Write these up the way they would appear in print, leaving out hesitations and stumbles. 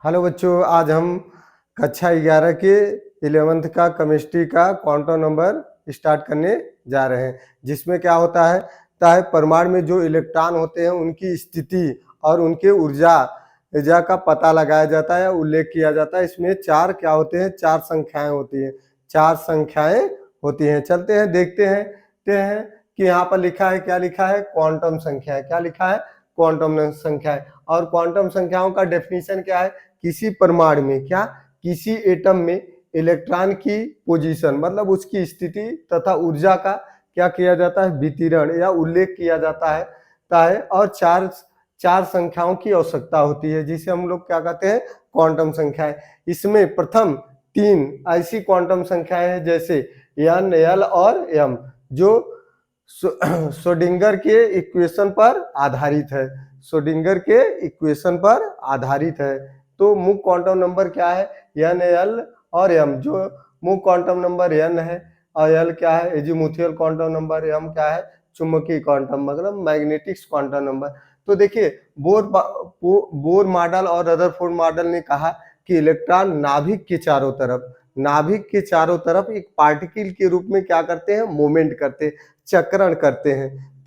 Hello बच्चों, आज हम कक्षा 11 के 11th का केमिस्ट्री का क्वांटम नंबर स्टार्ट करने जा रहे हैं, जिसमें क्या होता है परमाणु में जो इलेक्ट्रॉन होते हैं उनकी स्थिति और उनके ऊर्जा का पता लगाया जाता है, उल्लेख किया जाता है। इसमें चार क्या होते हैं, चार संख्याएं होती हैं, चार संख्याएं होती हैं। चलते हैं, देखते हैं कि यहाँ पर लिखा है, क्या लिखा है, क्वांटम संख्या। क्या लिखा है, क्वांटम संख्या। और क्वांटम संख्याओं का डेफिनेशन क्या है, किसी परमाणु में, क्या, किसी एटम में इलेक्ट्रॉन की पोजीशन मतलब उसकी स्थिति तथा ऊर्जा का क्या किया जाता है, वितरण या उल्लेख किया जाता है। और चार संख्याओं की आवश्यकता होती है, जिसे हम लोग क्या कहते हैं, क्वांटम संख्याएं। इसमें प्रथम तीन ऐसी क्वांटम संख्याएं हैं, जैसे एन, एल और एम, जो श्रोडिंगर के इक्वेशन पर आधारित है। श्रोडिंगर के इक्वेशन पर आधारित है। तो मुख्य क्वांटम नंबर क्या है, एन, एल और एम। जो मुख्य क्वांटम नंबर एन है और एल क्या है, एजीमुथियल क्वांटम नंबर, एम क्या है, चुंबकीय क्वांटम मतलब मैग्नेटिक क्वांटम नंबर। तो देखिए, बोर मॉडल और रदरफोर्ड मॉडल ने कहा कि इलेक्ट्रॉन नाभिक के चारों तरफ एक पार्टिकल के रूप में क्या करते हैं, मूवमेंट करते हैं, चक्रण करते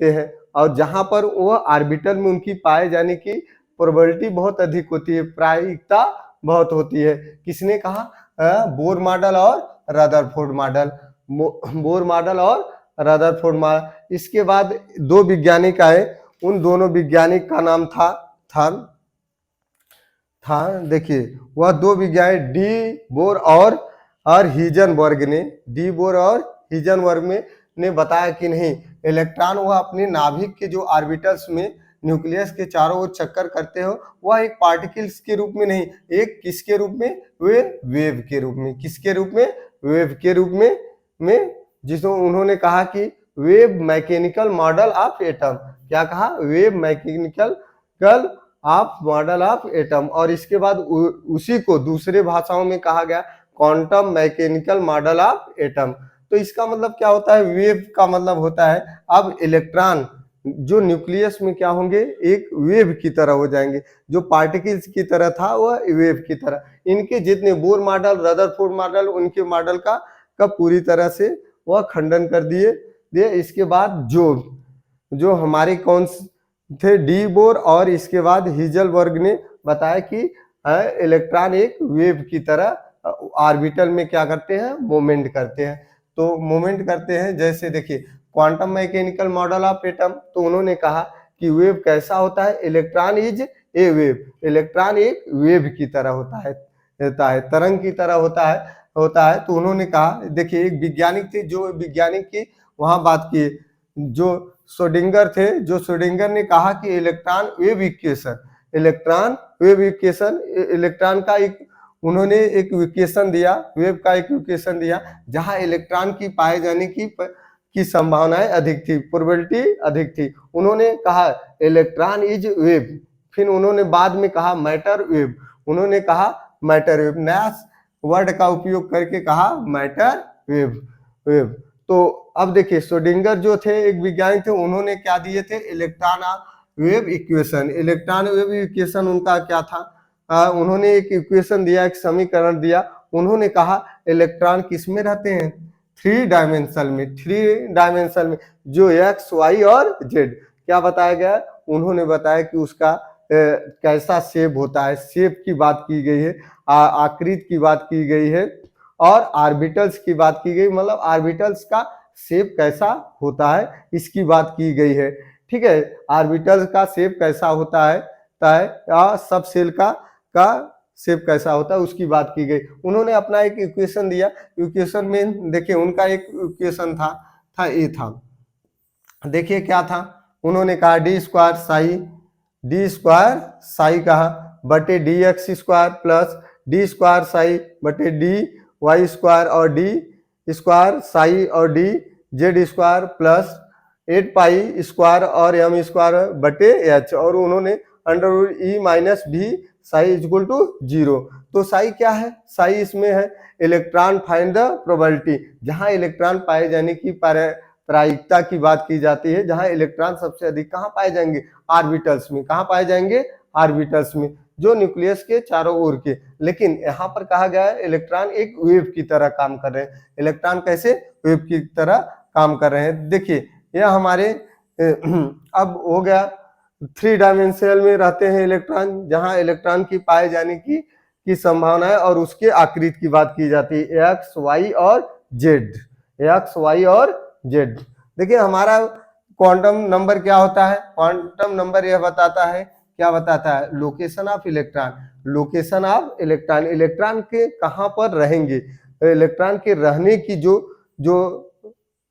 हैं। और जहां पर वह ऑर्बिटल में उनकी पाए जाने की प्रोबेबिलिटी बहुत अधिक होती है, प्रायिकता बहुत होती है। किसने कहा, बोर मॉडल और रदरफोर्ड मॉडल। बोर मॉडल और रदरफोर्ड मॉडल। इसके बाद दो वैज्ञानिक आए, उन दोनों वैज्ञानिक का नाम था देखिए, वह दो वैज्ञानिक डी बोर और हीजनबर्ग ने बताया कि नहीं, इलेक्ट्रॉन वह अपने नाभिक के जो ऑर्बिटल्स में न्यूक्लियस के चारों ओर चक्कर करते हो, वह एक पार्टिकल्स के रूप में नहीं, एक किसके रूप में, वेव के रूप में। किसके रूप में, वेव के रूप में जिसमें उन्होंने कहा कि wave mechanical model of atom. क्या कहा, wave mechanical of model of atom. और इसके बाद उसी को दूसरे भाषाओं में कहा गया quantum mechanical model of atom. तो इसका मतलब क्या होता है, वेव का मतलब होता है अब इलेक्ट्रॉन जो न्यूक्लियस में क्या होंगे, एक वेव की तरह हो जाएंगे। जो पार्टिकल्स की तरह था वह वेव की तरह। इनके जितने बोर मॉडल, रदरफोर्ड मॉडल, उनके मॉडल का पूरी तरह से वह खंडन कर दिए। इसके बाद जो हमारे कौन थे, डी बोर और इसके बाद हीजलबर्ग ने बताया कि इलेक्ट्रॉन एक वेव की तरह ऑर्बिटल में क्या करते हैं, मूवमेंट करते हैं। तो मूवमेंट करते हैं, जैसे देखिए quantum mechanical model of atom. तो उन्होंने कहा कि वेव कैसा होता है, electron is a wave. Electron एक वेव की तरह होता है, तरंग की तरह होता है। तो उन्होंने कहा, देखिए एक वैज्ञानिक थे, जो वैज्ञानिक की वहां बात की, जो श्रोडिंगर ने कहा कि इलेक्ट्रॉन वेव इक्वेशन, इलेक्ट्रॉन का एक, उन्होंने एक इक्वेशन दिया, वेव का एक इक्वेशन दिया, जहां इलेक्ट्रॉन की पाए जाने की संभावनाएं अधिक थी, प्रोबेबिलिटी अधिक थी। उन्होंने कहा इलेक्ट्रॉन इज वेव। फिर उन्होंने बाद में कहा मैटर वेव। उन्होंने कहा मैटर वेव, नया वर्ड का उपयोग करके कहा मैटर वेव। तो अब देखिए, श्रोडिंगर जो थे एक वैज्ञानिक थे, उन्होंने क्या दिए थे, इलेक्ट्रॉन वेव इक्वेशन। उनका क्या था, उन्होंने एक इक्वेशन दिया, एक समीकरण दिया। उन्होंने कहा इलेक्ट्रॉन किस में रहते हैं, थ्री डायमेंशन में, जो एक्स, वाई और जेड। क्या बताया गया, उन्होंने बताया कि उसका कैसा शेप होता है, शेप की बात की गई है, आकृति की बात की गई है, और ऑर्बिटल्स की बात की गई, मतलब ऑर्बिटल्स का शेप कैसा होता है इसकी बात की गई है। ठीक है, ऑर्बिटल्स का शेप कैसा होता है, सब सेल का शेप कैसा होता है उसकी बात की गई। उन्होंने अपना एक इक्वेशन दिया। इक्वेशन में देखिए, उनका एक इक्वेशन था ए था। देखिए क्या था, उन्होंने कहा डी स्क्वायर साई कहा बटे D x square plus D square Sai बटे डी वाई स्क्वायर और डी स्क्वायर साई और D Z square plus 8 pi square और एम स्क्वायर बटे एच। और उन्होंने अंडर ई माइनस भी साई इक्वल टू 0। तो साई क्या है, साई इसमें है इलेक्ट्रॉन फाइंड द प्रोबेबिलिटी, जहां इलेक्ट्रॉन पाए जाने की प्रायिकता की बात की जाती है, जहां इलेक्ट्रॉन सबसे अधिक कहां पाए जाएंगे, ऑर्बिटल्स में। कहां पाए जाएंगे, ऑर्बिटल्स में। जो न्यूक्लियस के चारों ओर के। लेकिन यहाँ पर कहा गया है इलेक्ट्रॉन एक वेव की तरह काम कर रहे हैं। इलेक्ट्रॉन कैसे वेव की तरह काम कर रहे हैं। देखिए यह हमारे अब हो गया 3 डायमेंशनल में रहते हैं इलेक्ट्रॉन, जहां इलेक्ट्रॉन की पाए जाने की संभावना है और उसके आकृति की बात की जाती है, एक्स वाई और जेड, एक्स वाई और जेड। देखिए हमारा क्वांटम नंबर क्या होता है, क्वांटम नंबर यह बताता है, क्या बताता है, location of electron, location of electron, electron के कहां पर रहेंगे, इलेक्ट्रॉन के रहने की जो जो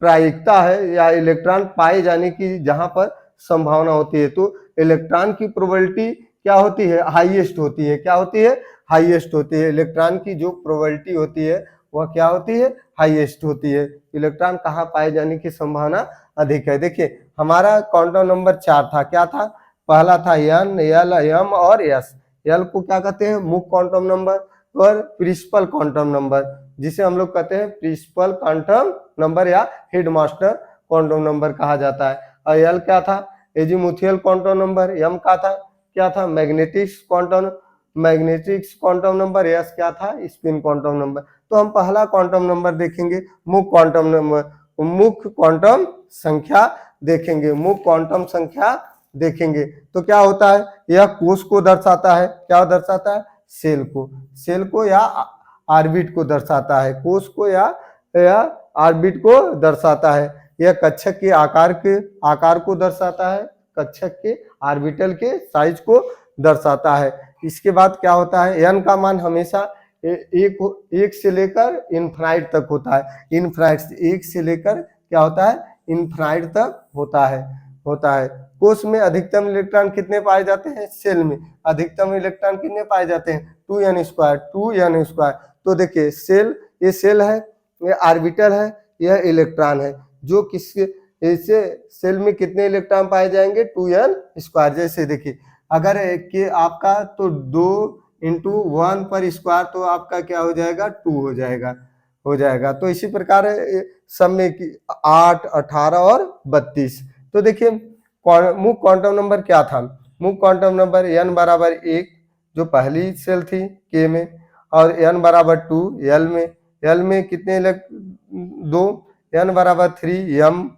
प्रायिकता है या इलेक्ट्रॉन पाए जाने की जहां पर संभावना होती है, तो इलेक्ट्रॉन की प्रोबेबिलिटी क्या होती है, हाईएस्ट होती है। क्या होती है, हाईएस्ट होती है। इलेक्ट्रॉन की जो प्रोबेबिलिटी होती है वह क्या होती है, हाईएस्ट होती है। इलेक्ट्रॉन कहाँ पाए जाने की संभावना अधिक है। देखिए हमारा क्वांटम नंबर 4 था, क्या था, पहला था एन, एल, एम और एस। एल को क्या कहते हैं, मुख्य क्वांटम नंबर, और प्रिंसिपल क्वांटम नंबर, जिसे हम लोग कहते हैं प्रिंसिपल क्वांटम नंबर या हेडमास्टर क्वांटम नंबर कहा जाता है। और एल क्या था, एजीमुथियल क्वांटम नंबर। एम का था, क्या था, मैग्नेटिक्स क्वांटम नंबर। एस क्या था, स्पिन क्वांटम नंबर। तो हम पहला क्वांटम नंबर देखेंगे, मुख्य क्वांटम नंबर, मुख्य क्वांटम संख्या देखेंगे, मुख्य क्वांटम संख्या देखेंगे। तो क्या होता है, यह कोष को दर्शाता है, क्या दर्शाता है, सेल को या ऑर्बिट को दर्शाता है, कोष को या ऑर्बिट को दर्शाता है। यह कक्षक के आकार को दर्शाता है, कक्षक के ऑर्बिटल के साइज को दर्शाता है। इसके बाद क्या होता है, एन का मान हमेशा एक से लेकर इनफाइनाइट तक होता है। इनफाइनाइट, एक से लेकर क्या होता है, इनफाइनाइट तक होता है। कोष में अधिकतम इलेक्ट्रॉन कितने पाए जाते हैं, सेल में अधिकतम इलेक्ट्रॉन कितने पाए जाते हैं, 2n²। तो देखिए सेल, ये सेल है, ये ऑर्बिटल है, यह इलेक्ट्रॉन है। जो किसके, ऐसे सेल में कितने इलेक्ट्रॉन पाए जाएंगे, 2n²। जैसे देखिए अगर कि आपका तो 2 × 1 पर स्क्वायर, तो आपका क्या हो जाएगा, 2 हो जाएगा। तो इसी प्रकार सब में 8, 18 और 32। तो देखिए मुख्य क्वांटम नंबर क्या था, मुख्य क्वांटम नंबर n बराबर 1 जो पहली सेल थी k में, और n बराबर 2 l में कितने 2, n बराबर 3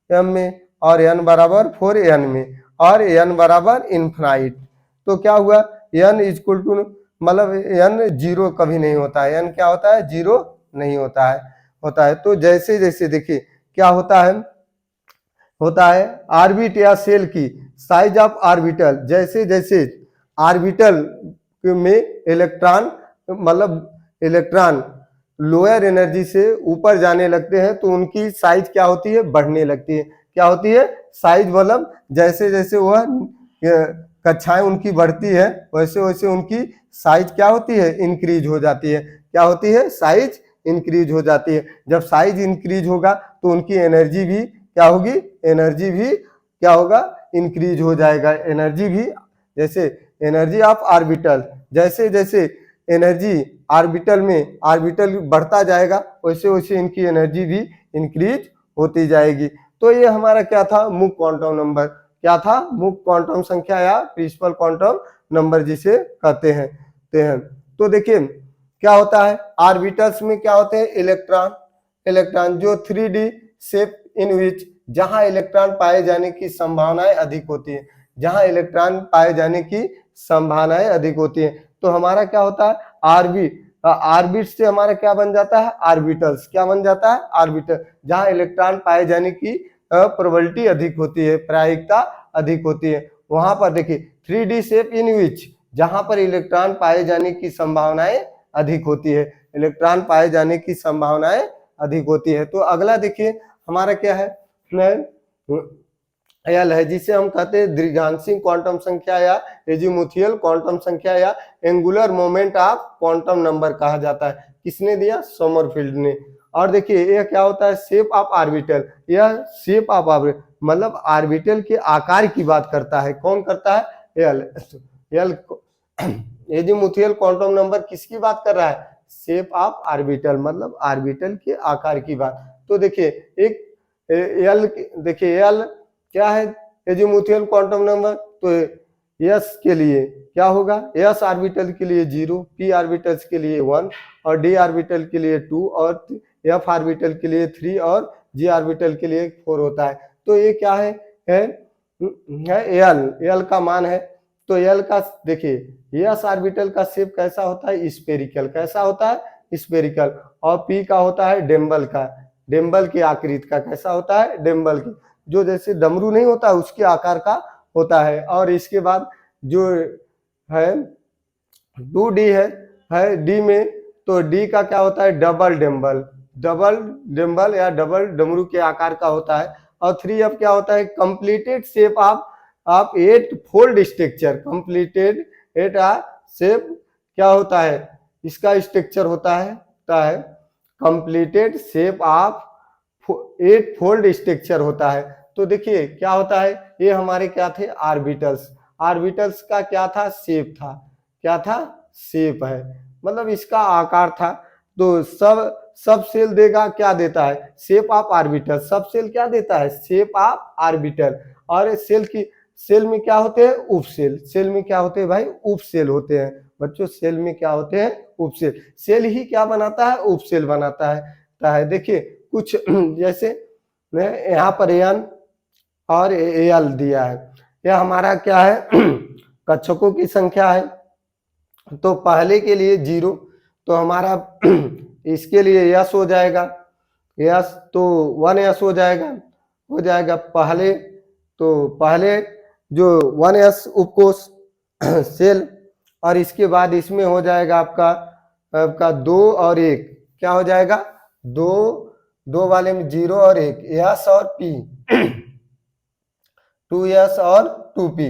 m में, और n बराबर 4 n में, और n बराबर इनफाइनाइट। तो क्या हुआ, n इक्वल टू, मतलब n 0 कभी नहीं होता है, n क्या होता है, 0 नहीं होता है। तो जैसे जैसे देखिए क्या होता है ऑर्बिट या सेल की साइज ऑफ ऑर्बिटल, जैसे जैसे ऑर्बिटल में इलेक्ट्रॉन, मतलब इलेक्ट्रॉन लोअर एनर्जी से ऊपर जाने लगते हैं, तो उनकी साइज क्या होती है, बढ़ने लगती है। क्या होती है, साइज, मतलब जैसे जैसे वह कक्षाएं उनकी बढ़ती है, वैसे वैसे उनकी साइज क्या होती है, इंक्रीज हो जाती है। क्या होती है, साइज इंक्रीज हो जाती है। जब साइज इंक्रीज होगा तो उनकी एनर्जी भी क्या होगी, एनर्जी भी क्या होगा, इंक्रीज हो जाएगा। एनर्जी भी, जैसे एनर्जी ऑफ ऑर्बिटल, जैसे जैसे एनर्जी ऑर्बिटल में ऑर्बिटल बढ़ता जाएगा, वैसे वैसे इनकी एनर्जी भी इंक्रीज होती जाएगी। तो ये हमारा क्या था, मुख्य क्वांटम नंबर, क्या था, मुख्य क्वांटम संख्या या प्रिंसिपल क्वांटम नंबर जिसे कहते हैं। तो देखिए क्या होता है, ऑर्बिटल्स में क्या होते हैं, इलेक्ट्रॉन जो 3D शेप इन विच, जहां इलेक्ट्रॉन पाए जाने की संभावनाएं अधिक होती है, जहां इलेक्ट्रॉन पाए जाने की संभावनाएं अधिक होती है। तो हमारा क्या होता है, ऑर्बिट से हमारा क्या बन जाता है, ऑर्बिटल्स। क्या बन जाता है, ऑर्बिटल, जहां इलेक्ट्रॉन पाए जाने की प्रोबेबिलिटी अधिक होती है, प्रायिकता अधिक होती है। वहां पर देखिए 3D शेप इन विच, जहां पर इलेक्ट्रॉन पाए जाने की संभावनाएं अधिक होती है, इलेक्ट्रॉन पाए जाने की संभावनाएं अधिक होती है। तो अगला देखिए हमारा क्या है, एल है, जिसे हम कहते हैं द्विघांसी क्वांटम संख्या या एजीमुथियल क्वांटम संख्या या angular moment of quantum number कहा जाता है। किसने दिया, सोमरफील्ड ने। और देखिए यह क्या होता है, शेप ऑफ ऑर्बिटल, यह शेप ऑफ ऑर्बिटल मतलब ऑर्बिटल के आकार की बात करता है। कौन करता है, एल एजीमुथियल क्वांटम नंबर किसकी बात कर रहा है, शेप ऑफ ऑर्बिटल, मतलब ऑर्बिटल के आकार की बात। तो देखिए एक एल, देखिए एल क्या है, एजीमुथियल क्वांटम नंबर, तो एस के लिए क्या होगा, एस ऑर्बिटल के लिए 0, पी ऑर्बिटल्स के लिए 1 और डी ऑर्बिटल के लिए 2 और एफ ऑर्बिटल के लिए 3 और जी ऑर्बिटल के लिए 4 होता है। तो ये क्या है एल का मान है। तो एल का देखिए एस ऑर्बिटल का शेप कैसा होता है, स्फेरिकल। कैसा होता है, स्फेरिकल। और पी का होता है डेम्बल का, डेम्बल की आकृति का। कैसा होता है, डेम्बल की, जो जैसे डमरू नहीं होता उसके आकार का होता है। और इसके बाद जो है 2D है डी में, तो डी का क्या होता है, डबल डेम्बल, डबल डेम्बल या डबल डमरू के आकार का होता है। और 3F क्या होता है, completed shape of 8 fold structure, completed 8 shape क्या होता है, इसका स्ट्रक्चर होता है completed shape of 8 fold structure होता है। तो देखिए क्या होता है, ये हमारे क्या थे, ऑर्बिटल्स। ऑर्बिटल्स का क्या था, शेप था, क्या था, शेप है, मतलब इसका आकार था। तो सब सेल देगा, क्या देता है, शेप ऑफ ऑर्बिटल। सब सेल क्या देता है, शेप ऑफ ऑर्बिटल। और सेल में क्या होते हैं, उपसेल। सेल में क्या होते हैं भाई, उपसेल होते हैं बच्चों। सेल में क्या होते हैं, उपसेल। सेल ही क्या बनाता है, उपसेल बनाता है। देखिए कुछ जैसे यहाँ पर एन और एल दिया है, यह हमारा क्या है कक्षकों की संख्या है। तो पहले के लिए 0, तो हमारा इसके लिए यस हो जाएगा, यस तो 1s हो जाएगा पहले। तो पहले जो 1s उपकोष सेल, और इसके बाद इसमें हो जाएगा आपका 2 और 1, क्या हो जाएगा, 2 वाले में 0 और 1, यस और पी 2s और 2p।